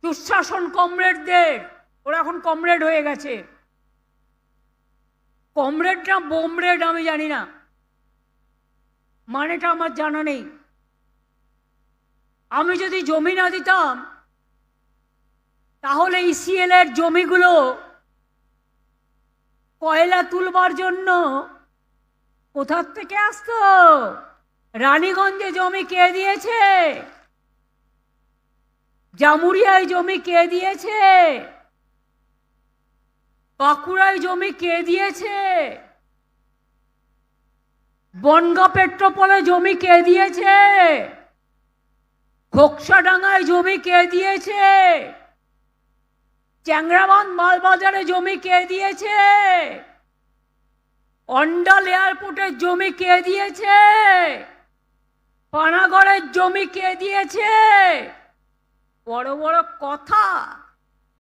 দুঃশাসন কমরেডদের, ওরা এখন কমরেড হয়ে গেছে। কমরেড না বোমরেড আমি জানি না, মানেটা আমার জানা নেই। আমি যদি জমি না দিতাম তাহলে ইসিএল এর জমিগুলো কয়লা তুলবার জন্য কোথার থেকে আসতো? রানীগঞ্জে জমি কে দিয়েছে? জামুরিয়ায় জমি কে দিয়েছে? বাঁকুড়ায় জমি কে দিয়েছে? বনগাঁ পেট্রোপোলে জমি কে দিয়েছে? ঘোকসাডাঙ্গায় জমি কে দিয়েছে? চ্যাংরাবান্ধ মালবাজারে জমি কে দিয়েছে? অন্ডাল এয়ারপোর্টের জমি কে দিয়েছে? পানাগড়ের জমি কে দিয়েছে? বড় বড় কথা।